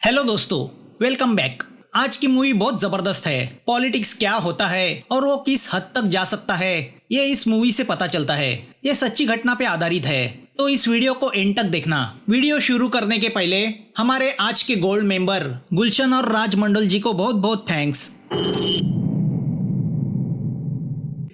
Hello दोस्तों, welcome back. आज की मूवी बहुत जबरदस्त है। पॉलिटिक्स क्या होता है और वो किस हद तक जा सकता है, ये इस मूवी से पता चलता है। ये सच्ची घटना पे आधारित है, तो इस वीडियो को एंड तक देखना। वीडियो शुरू करने के पहले हमारे आज के गोल्ड मेंबर गुलशन और राज मंडल जी को बहुत बहुत थैंक्स।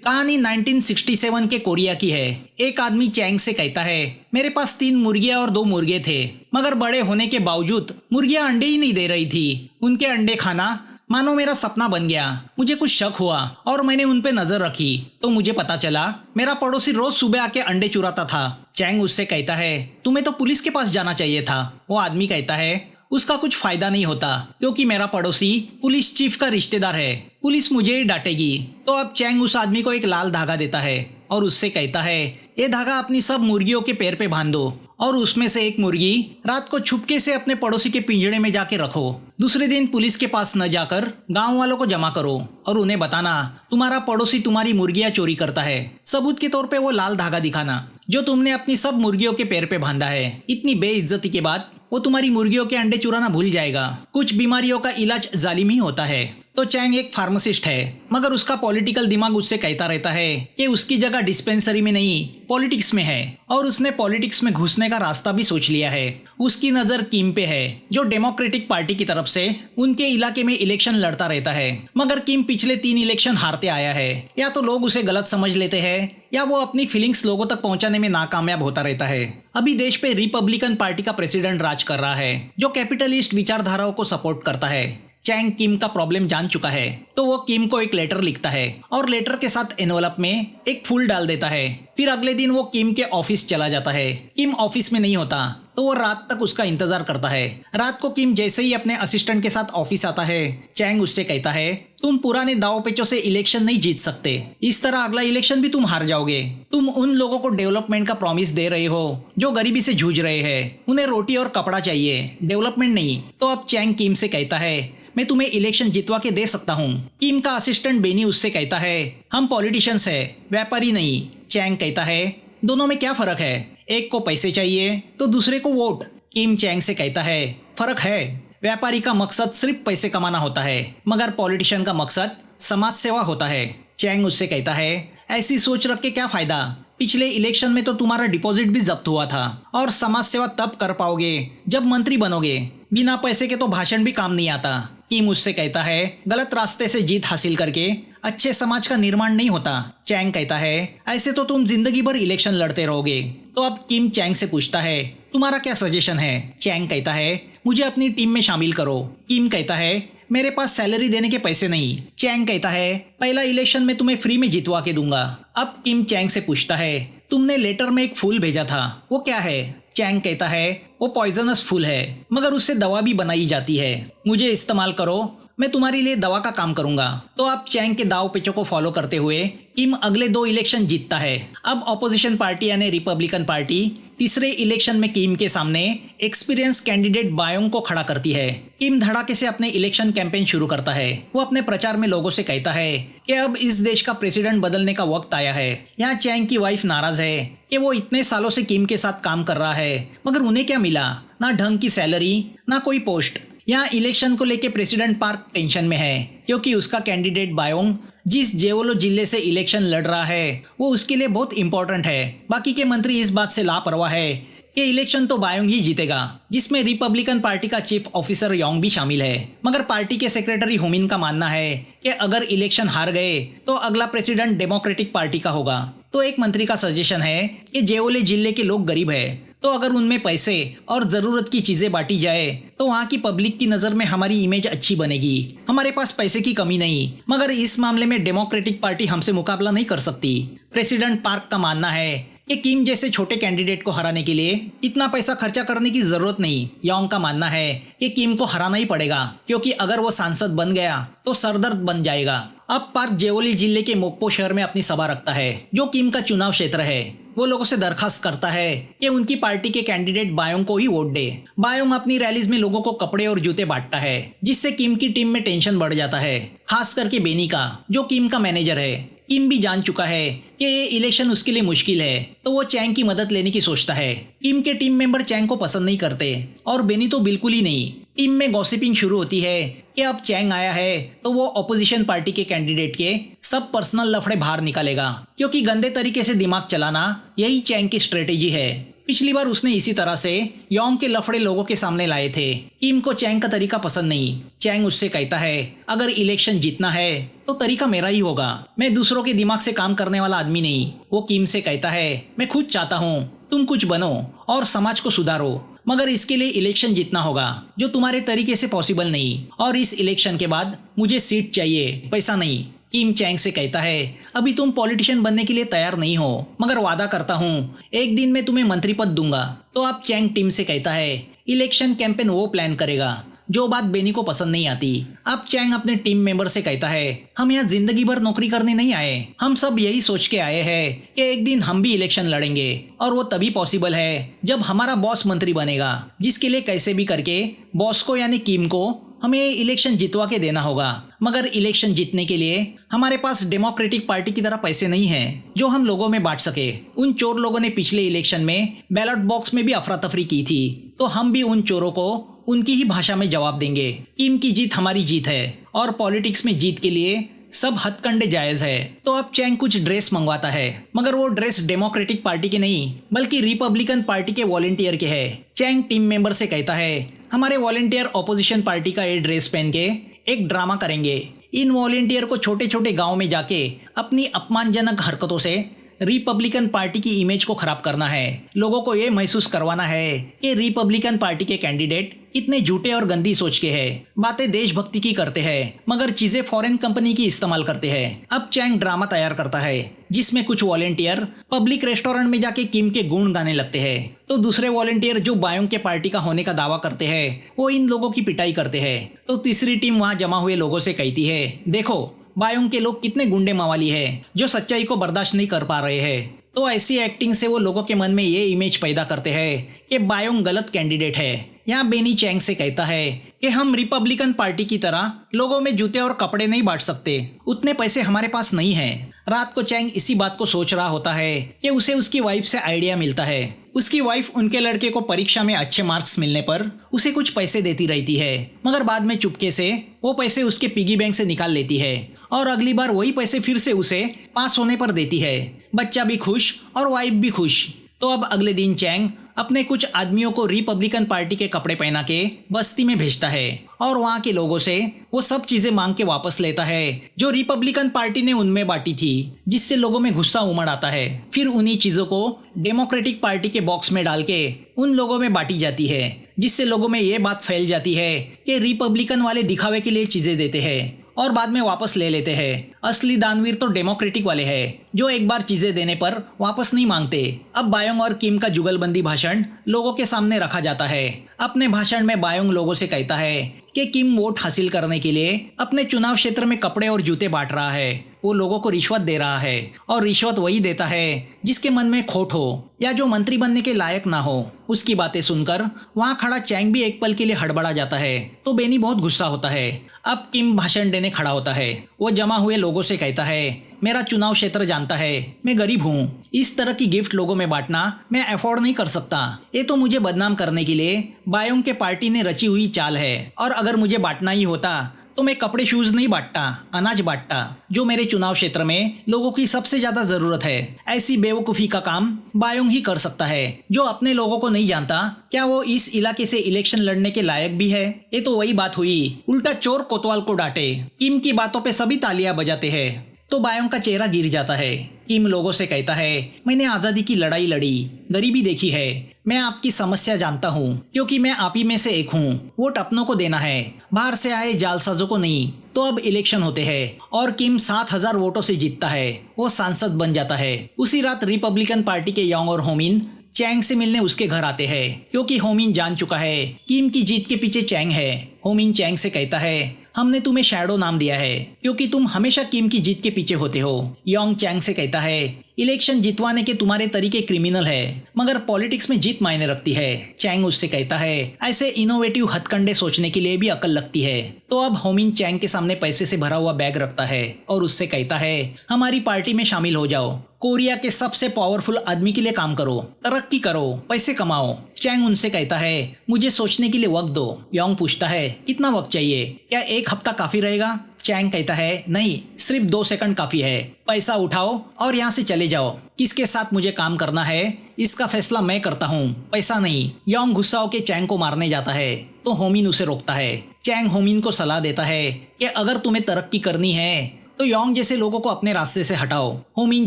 कहानी 1967 के कोरिया की है। एक आदमी चैंग से कहता है, मेरे पास 3 मुर्गियां और 2 मुर्गे थे, मगर बड़े होने के बावजूद मुर्गियां अंडे ही नहीं दे रही थी। उनके अंडे खाना मानो मेरा सपना बन गया। मुझे कुछ शक हुआ और मैंने उन पे नजर रखी, तो मुझे पता चला मेरा पड़ोसी रोज सुबह आके अंडे चुराता था। चैंग उससे कहता है, तुम्हें तो पुलिस के पास जाना चाहिए था। वो आदमी कहता है, उसका कुछ फायदा नहीं होता, क्योंकि मेरा पड़ोसी पुलिस चीफ का रिश्तेदार है। पुलिस मुझे ही डांटेगी। तो अब चैंग उस आदमी को एक लाल धागा देता है और उससे कहता है, ये धागा अपनी सब मुर्गियों के पैर पे बांध दो और उसमें से एक मुर्गी रात को छुपके से अपने पड़ोसी के पिंजड़े में जाके रखो। दूसरे दिन पुलिस के पास न जाकर गांव वालों को जमा करो और उन्हें बताना तुम्हारा पड़ोसी तुम्हारी मुर्गियां चोरी करता है। सबूत के तौर पे वो लाल धागा दिखाना जो तुमने अपनी सब मुर्गियों के पैर पे बांधा है। इतनी बेइज्जती के बाद वो तुम्हारी मुर्गियों के अंडे चुराना भूल जाएगा। कुछ बीमारियों का इलाज जालिम ही होता है। तो चैंग एक फार्मासिस्ट है, मगर उसका पॉलिटिकल दिमाग उससे कहता रहता है कि उसकी जगह डिस्पेंसरी में नहीं पॉलिटिक्स में है, और उसने पॉलिटिक्स में घुसने का रास्ता भी सोच लिया है। उसकी नजर किम पे है, जो डेमोक्रेटिक पार्टी की तरफ से उनके इलाके में इलेक्शन लड़ता रहता है। मगर किम पिछले 3 इलेक्शन हारते आया है। या तो लोग उसे गलत समझ लेते हैं या वो अपनी फीलिंग्स लोगों तक पहुंचाने में नाकामयाब होता रहता है। अभी देश पे रिपब्लिकन पार्टी का प्रेसिडेंट राज कर रहा है, जो कैपिटलिस्ट विचारधाराओं को सपोर्ट करता है। चैंग किम का प्रॉब्लम जान चुका है, तो वो किम को एक लेटर लिखता है और लेटर के साथ एनवलप में एक फूल डाल देता है। फिर अगले दिन वो किम के ऑफिस चला जाता है। किम ऑफिस में नहीं होता, तो वो रात तक उसका इंतजार करता है। रात को किम जैसे ही अपने असिस्टेंट के साथ ऑफिस आता है, चैंग उससे कहता है, तुम पुराने दाव पेचों से इलेक्शन नहीं जीत सकते। इस तरह अगला इलेक्शन भी तुम हार जाओगे। तुम उन लोगों को डेवलपमेंट का प्रॉमिस दे रहे हो जो गरीबी से जूझ रहे हैं। उन्हें रोटी और कपड़ा चाहिए, डेवलपमेंट नहीं। तो अब चैंग किम से कहता है, मैं तुम्हें इलेक्शन जितवा के दे सकता हूँ। किम का असिस्टेंट बेनी उससे कहता है, हम पॉलिटिशियंस है, व्यापारी नहीं। चैंग कहता है, दोनों में क्या फर्क है? एक को पैसे चाहिए तो दूसरे को वोट। किम चैंग से कहता है, फर्क है। व्यापारी का मकसद सिर्फ पैसे कमाना होता है, मगर पॉलिटिशियन का मकसद समाज सेवा होता है। चैंग उससे कहता है, ऐसी सोच रख के क्या फायदा? पिछले इलेक्शन में तो तुम्हारा डिपॉजिट भी जब्त हुआ था, और समाज सेवा तब कर पाओगे जब मंत्री बनोगे। बिना पैसे के तो भाषण भी काम नहीं आता। किम उससे कहता है, गलत रास्ते से जीत हासिल करके अच्छे समाज का निर्माण नहीं होता। चैंग कहता है, ऐसे तो तुम जिंदगी भर इलेक्शन लड़ते रहोगे। तो अब किम चैंग से पूछता है, तुम्हारा क्या सजेशन है? चैंग कहता है, मुझे अपनी टीम में शामिल करो। किम कहता है, मेरे पास सैलरी देने के पैसे नहीं। चैंग कहता है, पहला इलेक्शन में तुम्हें फ्री में जितवा के दूंगा। अब किम चैंग से पूछता है, तुमने लेटर में एक फूल भेजा था, वो क्या है? चैंग कहता है, वो पॉइजनस फूल है, मगर उससे दवा भी बनाई जाती है। मुझे इस्तेमाल करो, मैं तुम्हारे लिए दवा का काम करूंगा। तो अब चैंग के दाव पेचों को फॉलो करते हुए किम अगले 2 इलेक्शन जीतता है। अब ऑपोजिशन पार्टी यानी रिपब्लिकन पार्टी तीसरे इलेक्शन में किम के सामने एक्सपीरियंस कैंडिडेट बायोंग को खड़ा करती है। किम धड़ाके से अपने इलेक्शन कैंपेन शुरू करता है। वो अपने प्रचार में लोगों से कहता है कि अब इस देश का प्रेसिडेंट बदलने का वक्त आया है। यहाँ चैंग की वाइफ नाराज है कि वो इतने सालों से किम के साथ काम कर रहा है, मगर उन्हें क्या मिला? ना ढंग की सैलरी, ना कोई पोस्ट। यहाँ इलेक्शन को लेके प्रेसिडेंट पार्क टेंशन में है, क्योंकि उसका कैंडिडेट बायोंग जिस जेवोलो जिले से इलेक्शन लड़ रहा है वो उसके लिए बहुत इंपॉर्टेंट है। बाकी के मंत्री इस बात से लापरवाह है कि इलेक्शन तो बायोंग ही जीतेगा, जिसमें रिपब्लिकन पार्टी का चीफ ऑफिसर योंग भी शामिल है। मगर पार्टी के सेक्रेटरी होमिन का मानना है कि अगर इलेक्शन हार गए तो अगला प्रेसिडेंट डेमोक्रेटिक पार्टी का होगा। तो एक मंत्री का सजेशन है कि जेवोले जिले के लोग गरीब है, तो अगर उनमें पैसे और ज़रूरत की चीज़ें बांटी जाए तो वहाँ की पब्लिक की नज़र में हमारी इमेज अच्छी बनेगी। हमारे पास पैसे की कमी नहीं, मगर इस मामले में डेमोक्रेटिक पार्टी हमसे मुकाबला नहीं कर सकती। प्रेसिडेंट पार्क का मानना है कि किम जैसे छोटे कैंडिडेट को हराने के लिए इतना पैसा खर्चा करने की जरूरत नहीं। योंग का मानना है कि किम को हराना ही पड़ेगा, क्योंकि अगर वो सांसद बन गया तो सरदर्द बन जाएगा। अब पार्क जेवोली जिले के मोक्पो शहर में अपनी सभा रखता है, जो किम का चुनाव क्षेत्र है। वो लोगों से दरखास्त करता है कि उनकी पार्टी के कैंडिडेट बायोंग को ही वोट दे। बायोंग अपनी रैलीज में लोगों को कपड़े और जूते बांटता है, जिससे किम की टीम में टेंशन बढ़ जाता है, खास करके बेनी का, जो किम का मैनेजर है। किम भी जान चुका है कि ये इलेक्शन उसके लिए मुश्किल है, तो वो चैंग की मदद लेने की सोचता है। किम के टीम मेंबर चैंग को पसंद नहीं करते और बेनी तो बिल्कुल ही नहीं। टीम में गॉसिपिंग शुरू होती है कि अब चैंग आया है तो वो ऑपोजिशन पार्टी के कैंडिडेट के सब पर्सनल लफड़े बाहर निकालेगा, क्योंकि गंदे तरीके से दिमाग चलाना यही चैंग की स्ट्रेटेजी है। पिछली बार उसने इसी तरह से योंग के लफड़े लोगों के सामने लाए थे। किम को चैंग का तरीका पसंद नहीं। चैंग उससे कहता है अगर इलेक्शन जीतना है तो तरीका मेरा ही होगा, मैं दूसरों के दिमाग से काम करने वाला आदमी नहीं। वो किम से कहता है मैं खुद चाहता हूँ तुम कुछ बनो और समाज को सुधारो, मगर इसके लिए इलेक्शन जीतना होगा जो तुम्हारे तरीके से पॉसिबल नहीं, और इस इलेक्शन के बाद मुझे सीट चाहिए, पैसा नहीं। किम चैंग से कहता है अभी तुम पॉलिटिशियन बनने के लिए तैयार नहीं हो, मगर वादा करता हूँ एक दिन मैं तुम्हें मंत्री पद दूंगा। तो अब चैंग टीम से कहता है इलेक्शन कैंपेन वो प्लान करेगा, जो बात बेनी को पसंद नहीं आती। अब चैंग अपने टीम मेंबर से कहता है हम यहाँ जिंदगी भर नौकरी करने नहीं आए, हम सब यही सोच के आए हैं कि एक दिन हम भी इलेक्शन लड़ेंगे, और वो तभी पॉसिबल है जब हमारा बॉस मंत्री बनेगा, जिसके लिए कैसे भी करके बॉस को यानी किम को हमें इलेक्शन जितवा के देना होगा। मगर इलेक्शन जीतने के लिए हमारे पास डेमोक्रेटिक पार्टी की तरह पैसे नहीं हैं जो हम लोगों में बांट सके। उन चोर लोगों ने पिछले इलेक्शन में बैलेट बॉक्स में भी अफरा तफरी की थी, तो हम भी उन चोरों को उनकी ही भाषा में जवाब देंगे। किम की जीत हमारी जीत है, और पॉलिटिक्स में जीत के लिए सब हथकंडे जायज है। तो अब चैंग कुछ ड्रेस मंगवाता है, मगर वो ड्रेस डेमोक्रेटिक पार्टी के नहीं बल्कि रिपब्लिकन पार्टी के वॉलंटियर के है। चैंग टीम मेंबर से कहता है हमारे वॉलंटियर ऑपोजिशन पार्टी का ये ड्रेस पहन के एक ड्रामा करेंगे। इन वॉलंटियर को छोटे छोटे गाँव में जाके अपनी अपमानजनक हरकतों से रिपब्लिकन पार्टी की इमेज को खराब करना है। लोगों को ये महसूस करवाना है कि रिपब्लिकन पार्टी के कैंडिडेट कितने झूठे और गंदी सोच के हैं, बातें देशभक्ति की करते हैं मगर चीजें फॉरेन कंपनी की इस्तेमाल करते हैं। अब चैंग ड्रामा तैयार करता है जिसमें कुछ वॉलंटियर पब्लिक रेस्टोरेंट में जाके किम के गुण गाने लगते हैं, तो दूसरे वॉलंटियर जो बायोंग के पार्टी का होने का दावा करते हैं वो इन लोगों की पिटाई करते हैं। तो तीसरी टीम वहाँ जमा हुए लोगों से कहती है देखो बायोंग के लोग कितने गुंडे मावाली है जो सच्चाई को बर्दाश्त नहीं कर पा रहे हैं। तो ऐसी एक्टिंग से वो लोगों के मन में ये इमेज पैदा करते हैं कि बायोंग गलत कैंडिडेट है। यहाँ बेनी चैंग से कहता है कि हम रिपब्लिकन पार्टी की तरह लोगों में जूते और कपड़े नहीं बांट सकते, उतने पैसे हमारे पास नहीं हैं। रात को चैंग इसी बात को सोच रहा होता है कि उसे उसकी वाइफ से आइडिया मिलता है। उसकी वाइफ उनके लड़के को परीक्षा में अच्छे मार्क्स मिलने पर उसे कुछ पैसे देती रहती है, मगर बाद में चुपके से वो पैसे उसके पिगी बैंक से निकाल लेती है और अगली बार वही पैसे फिर से उसे पास होने पर देती है। बच्चा भी खुश और वाइफ भी खुश। तो अब अगले दिन चैंग अपने कुछ आदमियों को रिपब्लिकन पार्टी के कपड़े पहना के बस्ती में भेजता है और वहाँ के लोगों से वो सब चीजें मांग के वापस लेता है जो रिपब्लिकन पार्टी ने उनमें बांटी थी, जिससे लोगों में गुस्सा उमड़ आता है। फिर उन्हीं चीजों को डेमोक्रेटिक पार्टी के बॉक्स में डाल के उन लोगों में बांटी जाती है, जिससे लोगों में ये बात फैल जाती है कि रिपब्लिकन वाले दिखावे के लिए चीजें देते हैं और बाद में वापस ले लेते हैं। असली दानवीर तो डेमोक्रेटिक वाले हैं जो एक बार चीजें देने पर वापस नहीं मांगते। अब बायोंग और किम का जुगलबंदी भाषण लोगों के सामने रखा जाता है। अपने भाषण में बायोंग लोगों से कहता है कि किम वोट हासिल करने के लिए अपने चुनाव क्षेत्र में कपड़े और जूते बांट रहा है। वो लोगों को रिश्वत दे रहा है और रिश्वत वही देता है जिसके मन में खोट हो या जो मंत्री बनने के लायक ना हो। उसकी बातें सुनकर वहाँ खड़ा चैंग भी एक पल के लिए हड़बड़ा जाता है, तो बेनी बहुत गुस्सा होता है। अब किम भाषण देने खड़ा होता है। वो जमा हुए लोगों से कहता है मेरा चुनाव क्षेत्र जानता है, मैं गरीब हूँ, इस तरह की गिफ्ट लोगों में बांटना मैं अफोर्ड नहीं कर सकता। ये तो मुझे बदनाम करने के लिए बायोंग के पार्टी ने रची हुई चाल है, और अगर मुझे बांटना ही होता तो मैं कपड़े शूज नहीं बांटता, अनाज बांटता जो मेरे चुनाव क्षेत्र में लोगों की सबसे ज्यादा जरूरत है। ऐसी बेवकूफ़ी का काम बायोंग ही कर सकता है जो अपने लोगों को नहीं जानता क्या वो इस इलाके से इलेक्शन लड़ने के लायक भी है। ये तो वही बात हुई, उल्टा चोर कोतवाल को डांटे। किम की बातों पे सभी तालियां बजाते हैं, तो बायोंग का चेहरा गिर जाता है। किम लोगों से कहता है मैंने आज़ादी की लड़ाई लड़ी, गरीबी देखी है, मैं आपकी समस्या जानता हूँ क्योंकि मैं आप ही में से एक हूँ। वोट अपनों को देना है, बाहर से आए जालसाजों को नहीं। तो अब इलेक्शन होते हैं और किम 7,000 वोटों से जीतता है, वो सांसद बन जाता है। उसी रात रिपब्लिकन पार्टी के योंग और होमिन चैंग से मिलने उसके घर आते हैं क्योंकि होमिन जान चुका है किम की जीत के पीछे चैंग है। होमिन चैंग से कहता है हमने तुम्हें शैडो नाम दिया है क्योंकि तुम हमेशा किम की जीत के पीछे होते हो। योंग चैंग से कहता है इलेक्शन जितवाने के तुम्हारे तरीके क्रिमिनल है, मगर पॉलिटिक्स में जीत मायने रखती है। चैंग उससे कहता है, ऐसे इनोवेटिव हथकंडे सोचने के लिए भी अकल लगती है। तो अब होमिन चैंग के सामने पैसे से भरा हुआ बैग रखता है और उससे कहता है, हमारी पार्टी में शामिल हो जाओ, कोरिया के सबसे पावरफुल आदमी के लिए काम करो, तरक्की करो, पैसे कमाओ। चैंग उनसे कहता है, मुझे सोचने के लिए वक्त दो। योंग पूछता है, कितना वक्त चाहिए, क्या 1 हफ्ता काफी रहेगा? चैंग कहता है, नहीं, सिर्फ 2 सेकंड काफी है। पैसा उठाओ और यहाँ से चले जाओ। किसके साथ मुझे काम करना है इसका फैसला मैं करता हूँ, पैसा नहीं। योंग गुस्सा होकर चैंग को मारने जाता है तो होमिन उसे रोकता है। चैंग होमिन को सलाह देता है कि अगर तुम्हें तरक्की करनी है तो योंग जैसे लोगों को अपने रास्ते से हटाओ। होमिन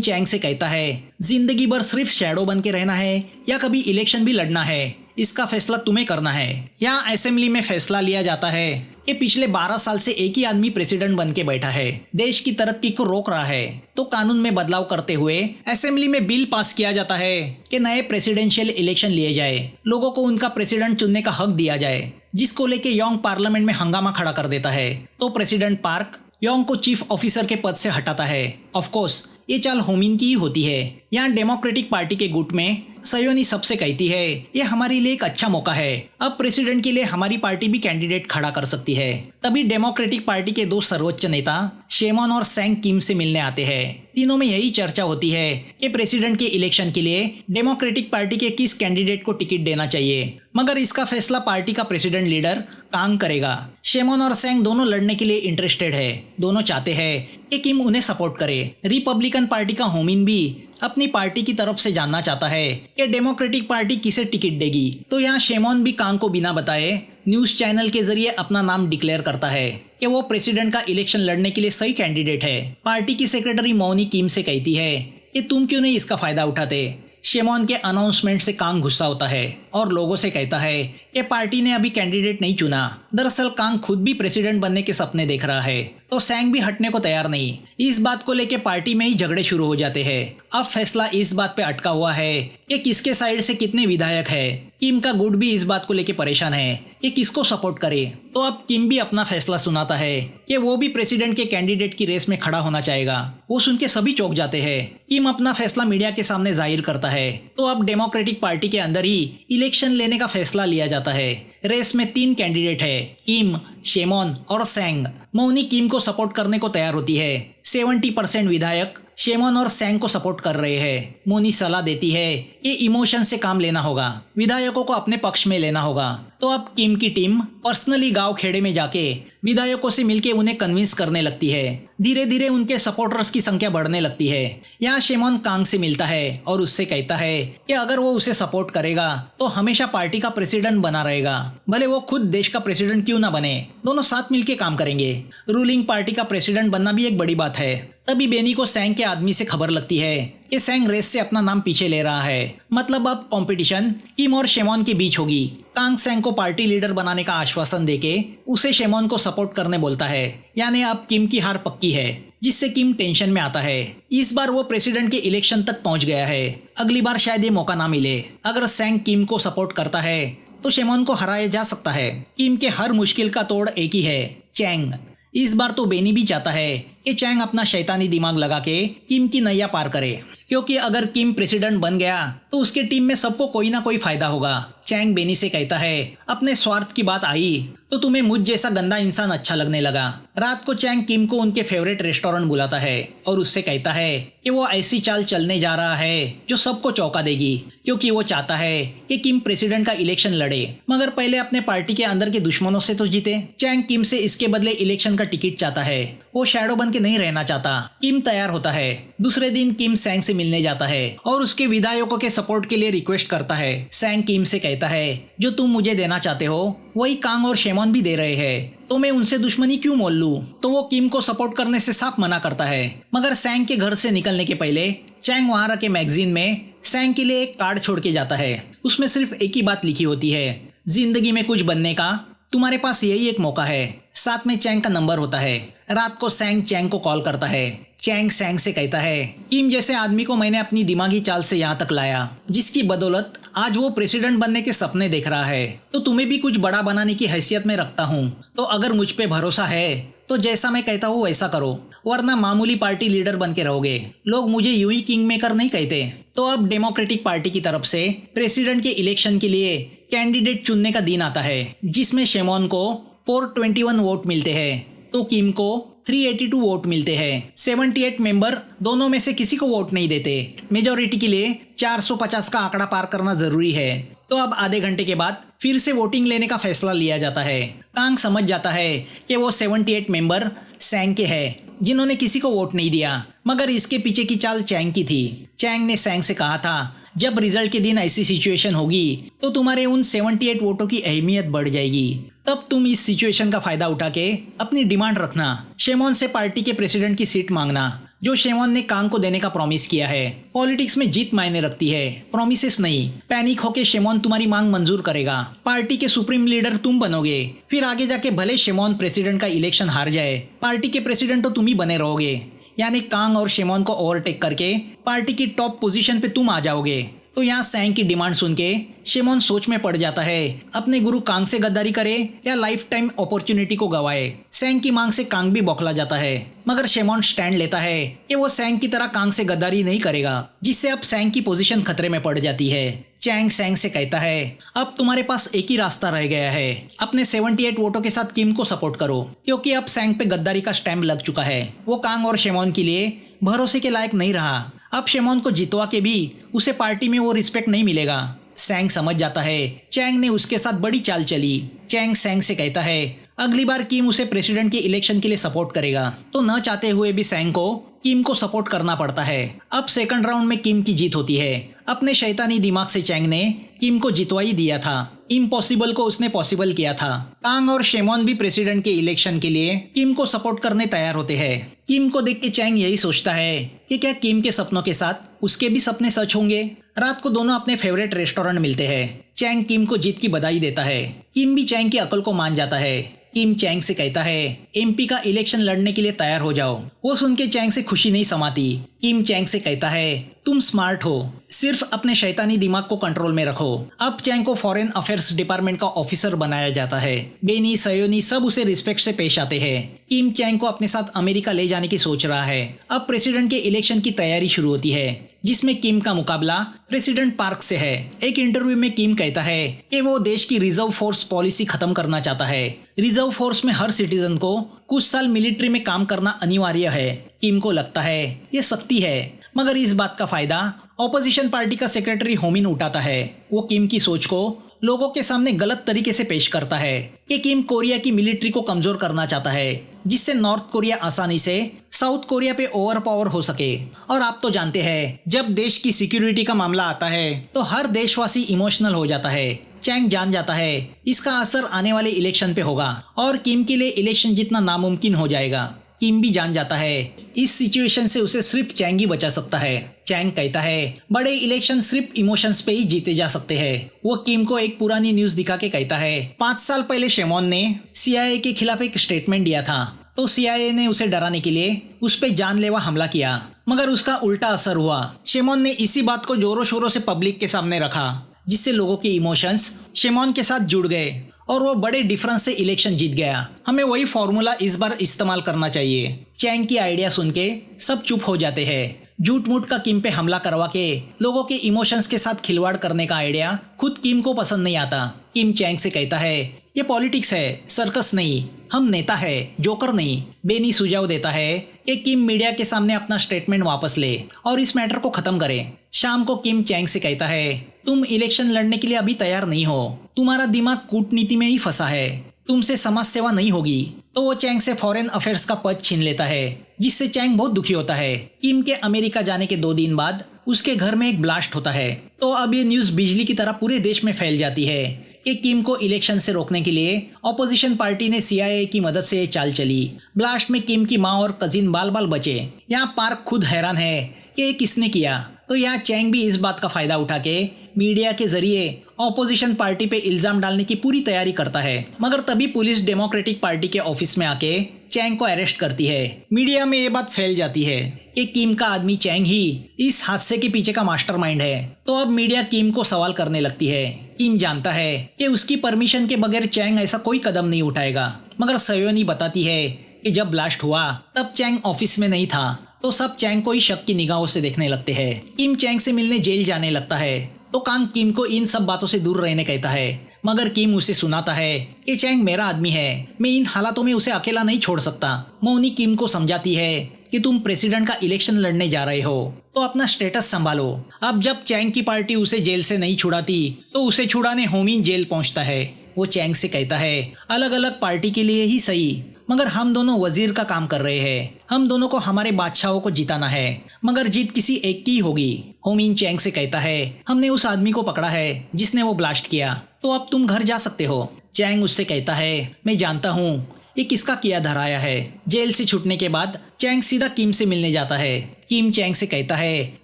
चैंग से कहता है, जिंदगी भर सिर्फ शैडो बन के रहना है या कभी इलेक्शन भी लड़ना है, इसका फैसला तुम्हें करना है। यहाँ असेंबली में फैसला लिया जाता है कि पिछले 12 साल से एक ही आदमी प्रेसिडेंट बन के बैठा है, देश की तरक्की को रोक रहा है। तो कानून में बदलाव करते हुए असेंबली में बिल पास किया जाता है कि नए प्रेसिडेंशियल इलेक्शन लिए जाए, लोगों को उनका प्रेसिडेंट चुनने का हक दिया जाए, जिसको लेके योंग पार्लियामेंट में हंगामा खड़ा कर देता है। तो प्रेसिडेंट पार्क योंग को चीफ ऑफिसर के पद से हटाता है। ऑफ कोर्स ये चाल होमिन की ही होती है। यहाँ डेमोक्रेटिक पार्टी के गुट में सयोनी सबसे कहती है, ये हमारे लिए एक अच्छा मौका है, अब प्रेसिडेंट के लिए हमारी पार्टी भी कैंडिडेट खड़ा कर सकती है। तभी डेमोक्रेटिक पार्टी के 2 सर्वोच्च नेता शेमॉन और सैंग किम से मिलने आते हैं। तीनों में यही चर्चा होती है कि प्रेसिडेंट के इलेक्शन के लिए डेमोक्रेटिक पार्टी के किस कैंडिडेट को टिकट देना चाहिए, मगर इसका फैसला पार्टी का प्रेसिडेंट लीडर कांग करेगा। शेमॉन और सैंग दोनों लड़ने के लिए इंटरेस्टेड है, दोनों चाहते हैं कि किम उन्हें सपोर्ट करे। रिपब्लिकन पार्टी का होमिन भी अपनी पार्टी की तरफ से जानना चाहता है कि डेमोक्रेटिक पार्टी किसे टिकट देगी। तो यहाँ शेमॉन भी कांग को बिना बताए न्यूज चैनल के जरिए अपना नाम डिक्लेयर करता है कि वो प्रेसिडेंट का इलेक्शन लड़ने के लिए सही कैंडिडेट है। पार्टी की सेक्रेटरी मौनी किम से कहती है कि तुम क्यों नहीं इसका फायदा उठाते। शेमॉन के अनाउंसमेंट से कांग गुस्सा होता है और लोगों से कहता है कि पार्टी ने अभी कैंडिडेट नहीं चुना। दरअसल कांग खुद भी प्रेसिडेंट बनने के सपने देख रहा है, तो सैंग भी हटने को तैयार नहीं। इस बात को लेकर पार्टी में ही झगड़े शुरू हो जाते हैं। अब फैसला इस बात पे अटका हुआ है कि किसके साइड से कितने विधायक है। किम का गुट भी इस बात को लेकर परेशान है कि किसको सपोर्ट करे। तो अब किम भी अपना फैसला सुनाता है कि वो भी प्रेसिडेंट के कैंडिडेट की रेस में खड़ा होना चाहेगा। वो सुन के सभी चौंक जाते हैं। किम अपना फैसला मीडिया के सामने जाहिर करता है। तो अब डेमोक्रेटिक पार्टी के अंदर ही इलेक्शन लेने का फैसला लिया जाता है। रेस में 3 कैंडिडेट है, किम, शेमॉन और सैंग। मौनी किम को सपोर्ट करने को तैयार होती है। 70% विधायक शेमॉन और सैंग को सपोर्ट कर रहे हैं। मौनी सलाह देती है कि इमोशन से काम लेना होगा, विधायकों को अपने पक्ष में लेना होगा। तो अब किम की टीम पर्सनली गांव खेड़े में जाके विधायकों से मिलके उन्हें कन्विंस करने लगती है। धीरे धीरे उनके सपोर्टर्स की संख्या बढ़ने लगती है। यहाँ शेमॉन कांग से मिलता है और उससे कहता है कि अगर वो उसे सपोर्ट करेगा तो हमेशा पार्टी का प्रेसिडेंट बना रहेगा, भले वो खुद देश का प्रेसिडेंट क्यों ना बने, दोनों साथ मिलके काम करेंगे। रूलिंग पार्टी का प्रेसिडेंट बनना भी एक बड़ी बात है। तभी बेनी को सैंग के आदमी से खबर लगती है कि सैंग रेस से अपना नाम पीछे ले रहा है, मतलब अब कंपटीशन किम और शेमॉन के बीच होगी। कांग सैंग को पार्टी लीडर बनाने का आश्वासन देके उसे शेमॉन को सपोर्ट करने बोलता है। यानी अब किम की हार पक्की है, जिससे किम टेंशन में आता है। इस बार वो प्रेसिडेंट के इलेक्शन तक पहुंच गया है, अगली बार शायद ये मौका ना मिले। अगर सैंग किम को सपोर्ट करता है तो शेमॉन को हराया जा सकता है। किम के हर मुश्किल का तोड़ एक ही है, चैंग। इस बार तो बेनी भी चाहता है कि चैंग अपना शैतानी दिमाग लगा के किम की नैया पार करे, क्योंकि अगर किम प्रेसिडेंट बन गया तो उसके टीम में सबको कोई ना कोई फायदा होगा। चैंग बेनी से कहता है, अपने स्वार्थ की बात आई तो तुम्हें मुझ जैसा गंदा इंसान अच्छा लगने लगा। रात को चैंग किम को उनके फेवरेट रेस्टोरेंट बुलाता है और उससे कहता है कि वो ऐसी चाल चलने जा रहा है जो सबको चौंका देगी, क्योंकि वो चाहता है कि किम प्रेसिडेंट का इलेक्शन लड़े, मगर पहले अपने पार्टी के अंदर के दुश्मनों से तो जीते। चैंग किम से इसके बदले इलेक्शन का टिकट चाहता है, वो शैडो बन के नहीं रहना चाहता। किम तैयार होता है। दूसरे दिन किम सैंग से मिलने जाता है और उसके विधायकों के सपोर्ट के लिए रिक्वेस्ट करता है। सैंग किम से कहता है, जो तुम मुझे देना चाहते हो वही कांग और शेमॉन भी दे रहे हैं, तो मैं उनसे दुश्मनी क्यों मोल लूं? तो वो किम को सपोर्ट करने से साफ मना करता है। मगर सैंग के घर से निकलने के पहले चैंग वहां रखे मैगजीन में सैंग के लिए एक कार्ड छोड़ के जाता है। उसमें सिर्फ एक ही बात लिखी होती है, जिंदगी में कुछ बनने का तुम्हारे पास यही एक मौका है। साथ में चैंग का नंबर होता है। रात को सैंग चैंग को कॉल करता है। चैंग सैंग से कहता है, किम जैसे आदमी को मैंने अपनी दिमागी चाल से यहाँ तक लाया, जिसकी बदौलत आज वो प्रेसिडेंट बनने के सपने देख रहा है, तो तुम्हें भी कुछ बड़ा बनाने की हैसियत में रखता हूँ। तो अगर मुझ पे भरोसा है तो जैसा मैं कहता हूँ वैसा करो, वरना मामूली पार्टी लीडर बन के रहोगे। लोग मुझे यूं ही किंग मेकर नहीं कहते। तो अब डेमोक्रेटिक पार्टी की तरफ से प्रेसिडेंट के इलेक्शन के लिए कैंडिडेट चुनने का दिन आता है, जिसमें शेमोन को 421 वोट मिलते हैं तो किम को 382 वोट मिलते हैं। 78 मेंबर दोनों में से किसी को वोट नहीं देते। मेजोरिटी के लिए 450 का आंकड़ा पार करना जरूरी है। तो अब आधे घंटे के बाद फिर से वोटिंग लेने का फैसला लिया जाता है। कांग समझ जाता है कि वो 78 मेंबर सैंग के हैं जिन्होंने किसी को वोट नहीं दिया, मगर इसके पीछे की चाल चैंग की थी। चैंग ने सैंग से कहा था, जब रिजल्ट के दिन ऐसी सिचुएशन होगी तो तुम्हारे उन 78 वोटों की अहमियत बढ़ जाएगी। तब तुम इस सिचुएशन का फायदा उठा के अपनी डिमांड रखना, शेमोन से पार्टी के प्रेसिडेंट की सीट मांगना, जो शेमोन ने कांग को देने का प्रॉमिस किया है। पॉलिटिक्स में जीत मायने रखती है, प्रॉमिसेस नहीं। पैनिक होके शेमोन तुम्हारी मांग मंजूर करेगा, पार्टी के सुप्रीम लीडर तुम बनोगे। फिर आगे जाके भले शेमोन प्रेसिडेंट का इलेक्शन हार जाए, पार्टी के प्रेसिडेंट तो तुम ही बने रहोगे। यानी कांग और शेमोन को ओवरटेक करके पार्टी की टॉप पोजीशन पे तुम आ जाओगे। तो यहाँ सैंग की डिमांड सुन के शेमोन सोच में पड़ जाता है, अपने गुरु कांग से गद्दारी करे या लाइफ टाइम अपॉर्चुनिटी को गवाए। सैंग की मांग से कांग भी बौखला जाता है, मगर शेमोन स्टैंड लेता है कि वो सैंग की तरह कांग से गद्दारी नहीं करेगा, जिससे अब सैंग की पोजीशन खतरे में पड़ जाती है। चैंग सैंग से कहता है, अब तुम्हारे पास एक ही रास्ता रह गया है, अपने 78 वोटों के साथ किम को सपोर्ट करो, क्योंकि अब सैंग पे गद्दारी का स्टैम्प लग चुका है। वो कांग और शेमोन के लिए भरोसे के लायक नहीं रहा। अब शेमोन को जितवा के भी उसे पार्टी में वो रिस्पेक्ट नहीं मिलेगा। सैंग समझ जाता है चैंग ने उसके साथ बड़ी चाल चली। चैंग सैंग से कहता है, अगली बार किम उसे प्रेसिडेंट के इलेक्शन के लिए सपोर्ट करेगा। तो न चाहते हुए भी सैंग को किम को सपोर्ट करना पड़ता है। अब सेकंड राउंड में किम की जीत होती है। अपने शैतानी दिमाग से चैंग ने किम को जितवा ही दिया था। इम्पॉसिबल को उसने पॉसिबल किया था। कांग और शेमोन भी प्रेसिडेंट के इलेक्शन के लिए किम को सपोर्ट करने तैयार होते हैं। किम को देख के चैंग यही सोचता है कि क्या किम के सपनों के साथ उसके भी सपने सच होंगे। रात को दोनों अपने फेवरेट रेस्टोरेंट मिलते हैं। चैंग किम को जीत की बधाई देता है। किम भी चैंग की अकल को मान जाता है। किम चैंग से कहता है, एमपी का इलेक्शन लड़ने के लिए तैयार हो जाओ। वो सुन के चैंग से खुशी नहीं समाती। किम चैंग से कहता है, तुम स्मार्ट हो, सिर्फ अपने शैतानी दिमाग को कंट्रोल में रखो। अब चैंग को फॉरेन अफेयर्स डिपार्टमेंट का ऑफिसर बनाया जाता है। बेनी सयोनी सब उसे रिस्पेक्ट से पेश आते हैं। किम चैंग को अपने साथ अमेरिका ले जाने की सोच रहा है। अब प्रेसिडेंट के इलेक्शन की तैयारी शुरू होती है, जिसमें किम का मुकाबला प्रेसिडेंट पार्क से है। एक इंटरव्यू में किम कहता है कि वो देश की रिजर्व फोर्स पॉलिसी खत्म करना चाहता है। रिजर्व फोर्स में हर सिटीजन को कुछ साल मिलिट्री में काम करना अनिवार्य है। किम को लगता है ये सख्ती है, मगर इस बात का फायदा ऑपोजिशन पार्टी का सेक्रेटरी होमिन उठाता है। वो किम की सोच को लोगों के सामने गलत तरीके से पेश करता है कि किम कोरिया की मिलिट्री को कमजोर करना चाहता है, जिससे नॉर्थ कोरिया आसानी से साउथ कोरिया पे ओवर पावर हो सके। और आप तो जानते हैं, जब देश की सिक्योरिटी का मामला आता है तो हर देशवासी इमोशनल हो जाता है। चैंग जान जाता है इसका असर आने वाले इलेक्शन पे होगा और किम के लिए इलेक्शन जीतना नामुमकिन हो जाएगा। किम भी जान जाता है इस सिचुएशन से उसे सिर्फ चैंग ही बचा सकता है। चैंग कहता है, बड़े इलेक्शन सिर्फ इमोशंस पे ही जीते जा सकते हैं। वो किम को एक पुरानी न्यूज दिखा के कहता है, 5 साल पहले शेमोन ने CIA के खिलाफ एक स्टेटमेंट दिया था, तो CIA ने उसे डराने के लिए उस पे जानलेवा हमला किया, मगर उसका उल्टा असर हुआ। शेमोन ने इसी बात को जोरों शोरों से पब्लिक के सामने रखा, जिससे लोगों के इमोशंस शेमोन के साथ जुड़ गए और वो बड़े डिफरेंस से इलेक्शन जीत गया। हमें वही फॉर्मूला इस बार इस्तेमाल करना चाहिए। चैंग की आइडिया सुन के सब चुप हो जाते हैं। झूठ मूठ का किम पे हमला करवा के लोगों के इमोशंस के साथ खिलवाड़ करने का आइडिया खुद किम को पसंद नहीं आता। किम चैंग से कहता है, ये पॉलिटिक्स है, सर्कस नहीं। हम नेता है, जोकर नहीं। बेनी सुझाव देता है कि किम मीडिया के सामने अपना स्टेटमेंट वापस ले और इस मैटर को खत्म करे। शाम को किम चैंग से कहता है, तुम इलेक्शन लड़ने के लिए अभी तैयार नहीं हो, तुम्हारा दिमाग कूटनीति में ही फंसा है, तुमसे समाज सेवा नहीं होगी। तो वो चैंग से फॉरेन अफेयर्स का पद छीन लेता है, जिससे चैंग बहुत दुखी होता है। किम के अमेरिका जाने के 2 दिन बाद उसके घर में एक ब्लास्ट होता है। तो अब ये न्यूज बिजली की तरह पूरे देश में फैल जाती है कि किम को इलेक्शन से रोकने के लिए ऑपोजिशन पार्टी ने CIA की मदद से चाल चली। ब्लास्ट में किम की माँ और कजिन बाल बाल बचे। यहाँ पार्क खुद हैरान है कि ये किसने किया। तो यहाँ चैंग भी इस बात का फायदा उठा के मीडिया के जरिए ऑपोजिशन पार्टी पे इल्जाम डालने की पूरी तैयारी करता है। मगर तभी पुलिस डेमोक्रेटिक पार्टी के ऑफिस में आके चैंग को अरेस्ट करती है। मीडिया में ये बात फैल जाती है कि किम का आदमी चैंग ही इस हादसे के पीछे का मास्टरमाइंड है। तो अब मीडिया किम को सवाल करने लगती है। किम जानता है कि उसकी परमिशन के बगैर चैंग ऐसा कोई कदम नहीं उठाएगा, मगर सयोनी बताती है कि जब ब्लास्ट हुआ तब चैंग ऑफिस में नहीं था, तो सब चैंग को ही शक की निगाहों से देखने लगते हैं। किम चैंग से मिलने जेल जाने लगता है तो कांग किम को इन सब बातों से दूर रहने कहता है, मगर किम उसे सुनाता है कि चैंग मेरा आदमी है, मैं इन हालातों में उसे अकेला नहीं छोड़ सकता। मौनी किम को समझाती है कि तुम प्रेसिडेंट का इलेक्शन लड़ने जा रहे हो तो अपना स्टेटस संभालो। अब जब चैंग की पार्टी उसे जेल से नहीं छुड़ाती तो उसे छुड़ाने होमिन जेल पहुंचता है। वो चैंग से कहता है अलग अलग पार्टी के लिए ही सही, मगर हम दोनों वजीर का काम कर रहे हैं, हम दोनों को हमारे बादशाहों को जिताना है, मगर जीत किसी एक की होगी। होमिन चैंग से कहता है हमने उस आदमी को पकड़ा है जिसने वो ब्लास्ट किया, तो अब तुम घर जा सकते हो। चैंग उससे कहता है मैं जानता हूँ ये किसका किया धराया है। जेल से छूटने के बाद चैंग सीधा किम से मिलने जाता है। किम चैंग से कहता है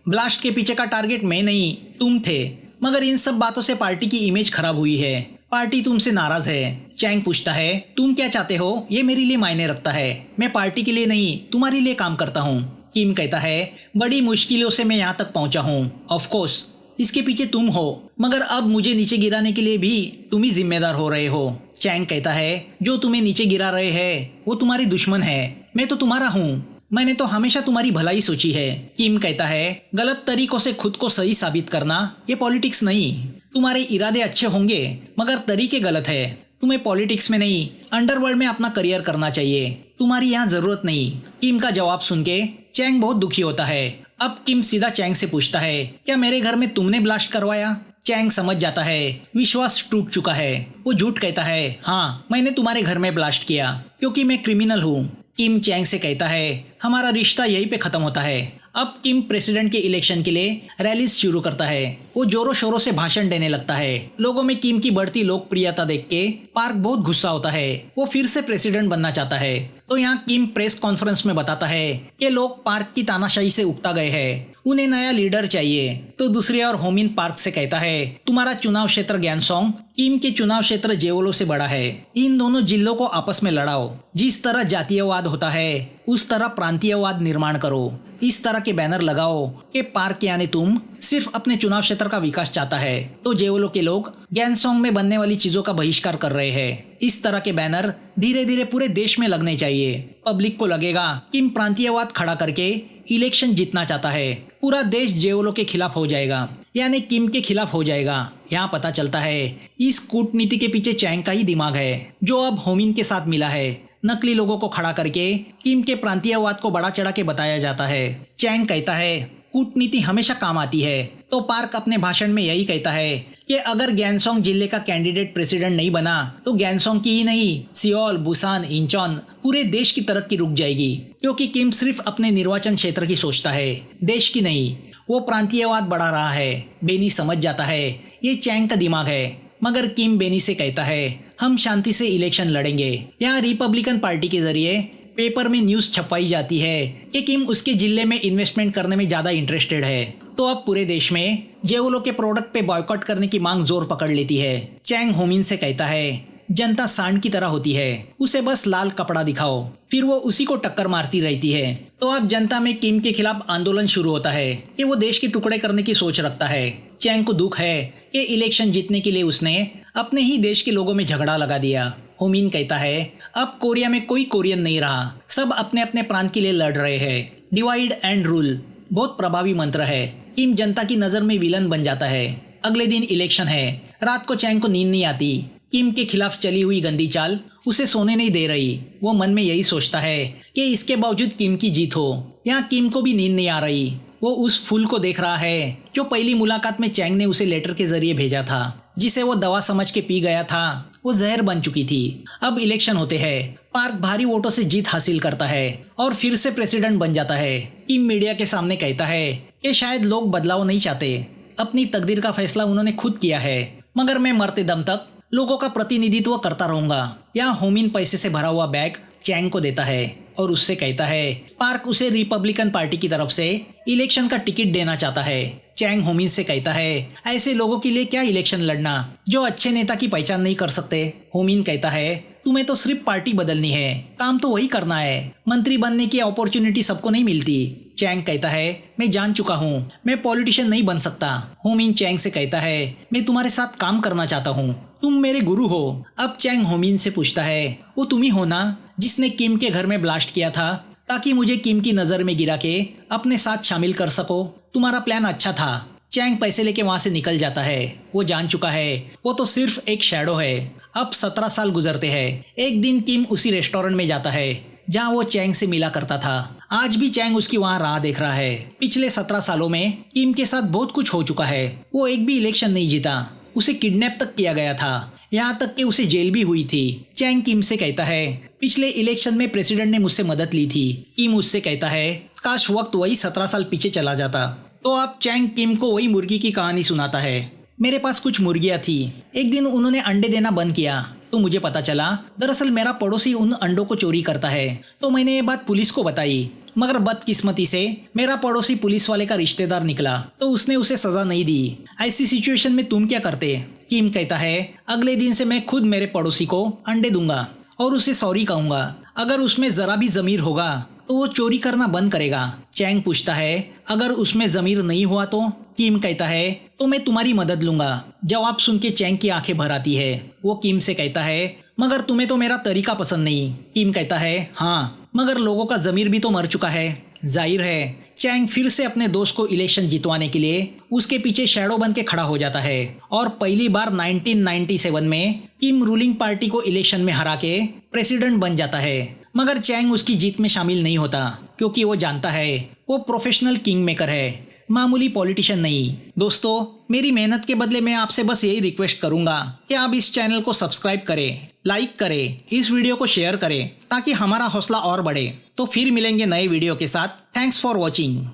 ब्लास्ट के पीछे का टारगेट मैं नहीं तुम थे, मगर इन सब बातों से पार्टी की इमेज खराब हुई है, पार्टी तुमसे नाराज है। चैंग पूछता है तुम क्या चाहते हो, ये मेरे लिए मायने रखता है, मैं पार्टी के लिए नहीं तुम्हारे लिए काम करता हूँ। किम कहता है बड़ी मुश्किलों से मैं यहाँ तक पहुँचा हूँ, ऑफ कोर्स इसके पीछे तुम हो, मगर अब मुझे नीचे गिराने के लिए भी तुम ही जिम्मेदार हो रहे हो। चैंग कहता है जो तुम्हें नीचे गिरा रहे हैं वो तुम्हारी दुश्मन है, मैं तो तुम्हारा हूँ, मैंने तो हमेशा तुम्हारी भलाई सोची है। किम कहता है गलत तरीकों से खुद को सही साबित करना ये पॉलिटिक्स नहीं, तुम्हारे इरादे अच्छे होंगे मगर तरीके गलत है, तुम्हें पॉलिटिक्स में नहीं अंडरवर्ल्ड में अपना करियर करना चाहिए, तुम्हारी यहाँ जरूरत नहीं। किम का जवाब सुन के चैंग बहुत दुखी होता है। अब किम सीधा चैंग से पूछता है क्या मेरे घर में तुमने ब्लास्ट करवाया। चैंग समझ जाता है विश्वास टूट चुका है। वो झूठ कहता है हाँ मैंने तुम्हारे घर में ब्लास्ट किया क्योंकि मैं क्रिमिनल हूँ। किम चैंग से कहता है हमारा रिश्ता यहीं पे खत्म होता है। अब किम प्रेसिडेंट के इलेक्शन के लिए रैलीज शुरू करता है। वो जोरों शोरों से भाषण देने लगता है। लोगों में किम की बढ़ती लोकप्रियता देख के पार्क बहुत गुस्सा होता है, वो फिर से प्रेसिडेंट बनना चाहता है। तो यहाँ किम प्रेस कॉन्फ्रेंस में बताता है कि लोग पार्क की तानाशाही से उकता गए हैं, उन्हें नया लीडर चाहिए। तो दूसरी ओर होमिन पार्क से कहता है तुम्हारा चुनाव क्षेत्र ग्यानसोंग किम के चुनाव क्षेत्र जेओलो से बड़ा है, इन दोनों जिलों को आपस में लड़ाओ, जिस तरह जातीयवाद होता है उस तरह प्रांतीयवाद निर्माण करो, इस तरह के बैनर लगाओ कि पार्क यानी तुम सिर्फ अपने चुनाव क्षेत्र का विकास चाहता है तो जेओलो के लोग ग्यानसोंग में बनने वाली चीजों का बहिष्कार कर रहे हैं। इस तरह के बैनर धीरे धीरे पूरे देश में लगने चाहिए। पब्लिक को लगेगा किम प्रांतीयवाद खड़ा करके इलेक्शन जीतना चाहता है, पूरा देश जेओलो के खिलाफ हो जाएगा यानी किम के खिलाफ हो जाएगा। यहाँ पता चलता है इस कूटनीति के पीछे चैंग का ही दिमाग है, जो अब होमिन के साथ मिला है। नकली लोगों को खड़ा करके किम के प्रांतीयवाद को बड़ा चढ़ा के बताया जाता है। चैंग कहता है कूटनीति हमेशा काम आती है। तो पार्क अपने भाषण में यही कहता है कि अगर ग्यानसोंग जिले का कैंडिडेट प्रेसिडेंट नहीं बना तो ग्यानसोंग की ही नहीं सियोल, बुसान, इंचोन पूरे देश की तरक्की रुक जाएगी, क्योंकि किम सिर्फ अपने निर्वाचन क्षेत्र की सोचता है, देश की नहीं। वो प्रांतीयवाद बढ़ा रहा है। बेनी समझ जाता है ये चैंग का दिमाग है, मगर किम बेनी से कहता है हम शांति से इलेक्शन लड़ेंगे। यहाँ रिपब्लिकन पार्टी के जरिए पेपर में न्यूज़ छपवाई जाती है कि किम उसके जिले में इन्वेस्टमेंट करने में ज़्यादा इंटरेस्टेड है। तो अब पूरे देश में जेओलो के प्रोडक्ट पे बॉयकॉट करने की मांग जोर पकड़ लेती है। चैंग होमिन से कहता है जनता सांड की तरह होती है, उसे बस लाल कपड़ा दिखाओ, फिर वो उसी को टक्कर मारती रहती है। तो अब जनता में किम के खिलाफ आंदोलन शुरू होता है कि वो देश के टुकड़े करने की सोच रखता है। चैंग को दुख है कि इलेक्शन जीतने के लिए उसने अपने ही देश के लोगों में झगड़ा लगा दिया। होमिन कहता है अब कोरिया में कोई कोरियन नहीं रहा, सब अपने अपने प्रांत के लिए लड़ रहे हैं। डिवाइड एंड रूल बहुत प्रभावी मंत्र है। किम जनता की नज़र में विलन बन जाता है। अगले दिन इलेक्शन है। रात को चैंग को नींद नहीं आती। किम के खिलाफ चली हुई गंदी चाल उसे सोने नहीं दे रही। वो मन में यही सोचता है कि इसके बावजूद किम की जीत हो। यहाँ किम को भी नींद नहीं आ रही। वो उस फूल को देख रहा है जो पहली मुलाकात में चैंग ने उसे लेटर के जरिए भेजा था, जिसे वो दवा समझ के पी गया था, वो जहर बन चुकी थी। अब इलेक्शन होते हैं। पार्क भारी वोटों से जीत हासिल करता है और फिर से प्रेसिडेंट बन जाता है। किम मीडिया के सामने कहता है कि शायद लोग बदलाव नहीं चाहते, अपनी तकदीर का फैसला उन्होंने खुद किया है, मगर मैं मरते दम तक लोगों का प्रतिनिधित्व करता रहूंगा। यहाँ होमिन पैसे से भरा हुआ बैग चैंग को देता है और उससे कहता है पार्क उसे रिपब्लिकन पार्टी की तरफ से इलेक्शन का टिकट देना चाहता है। चैंग होमिन से कहता है ऐसे लोगों के लिए क्या इलेक्शन लड़ना जो अच्छे नेता की पहचान नहीं कर सकते। होमिन कहता है तुम्हें तो सिर्फ पार्टी बदलनी है, काम तो वही करना है, मंत्री बनने की अपॉर्चुनिटी सबको नहीं मिलती। चैंग कहता है मैं जान चुका हूँ, मैं पॉलिटिशियन नहीं बन सकता। होमिन चैंग से कहता है मैं तुम्हारे साथ काम करना चाहता हूँ, तुम मेरे गुरु हो। अब चैंग होमिन से पूछता है वो तुम ही हो ना जिसने किम के घर में ब्लास्ट किया था ताकि मुझे किम की नज़र में गिरा के अपने साथ शामिल कर सको। तुम्हारा प्लान अच्छा था। चैंग पैसे लेके वहाँ से निकल जाता है। वो जान चुका है वो तो सिर्फ एक शैडो है। अब 17 साल गुजरते हैं। एक दिन किम उसी रेस्टोरेंट में जाता है जहाँ वो चैंग से मिला करता था। आज भी चैंग उसकी वहाँ राह देख रहा है। पिछले 17 सालों में किम के साथ बहुत कुछ हो चुका है। वो एक भी इलेक्शन नहीं जीता, उसे किडनैप तक किया गया था, यहाँ तक कि उसे जेल भी हुई थी। चैंग किम से कहता है पिछले इलेक्शन में प्रेसिडेंट ने मुझसे मदद ली थी। किम उससे कहता है काश वक्त वही 17 साल पीछे चला जाता। तो अब चैंग किम को वही मुर्गी की कहानी सुनाता है। मेरे पास कुछ मुर्गियाँ थी। एक दिन उन्होंने अंडे देना बंद किया तो मुझे पता चला दरअसल मेरा पड़ोसी उन अंडों को चोरी करता है। तो मैंने ये बात पुलिस को बताई, मगर बदकिस्मती से मेरा पड़ोसी पुलिस वाले का रिश्तेदार निकला तो उसने उसे सजा नहीं दी। ऐसी सिचुएशन में तुम क्या करते? किम कहता है अगले दिन से मैं खुद मेरे पड़ोसी को अंडे दूंगा और उसे सॉरी कहूंगा। अगर उसमें जरा भी जमीर होगा तो वो चोरी करना बंद करेगा। चैंग पूछता है अगर उसमें जमीर नहीं हुआ तो? किम कहता है तो मैं तुम्हारी मदद लूंगा। जवाब सुन के चैंग की आंखें भर आती है। वो किम से कहता है मगर तुम्हें तो मेरा तरीका पसंद नहीं। किम कहता है हाँ, मगर लोगों का जमीर भी तो मर चुका है। जाहिर है चैंग फिर से अपने दोस्त को इलेक्शन जितवाने के लिए उसके पीछे शैडो बन के खड़ा हो जाता है और पहली बार 1997 में किम रूलिंग पार्टी को इलेक्शन में हरा के प्रेसिडेंट बन जाता है। मगर चैंग उसकी जीत में शामिल नहीं होता क्योंकि वो जानता है वो प्रोफेशनल किंग मेकर है, मामूली पॉलिटिशियन नहीं। दोस्तों, मेरी मेहनत के बदले मैं आपसे बस यही रिक्वेस्ट करूंगा कि आप इस चैनल को सब्सक्राइब करें, लाइक करें, इस वीडियो को शेयर करें ताकि हमारा हौसला और बढ़े। तो फिर मिलेंगे नए वीडियो के साथ। Thanks for watching.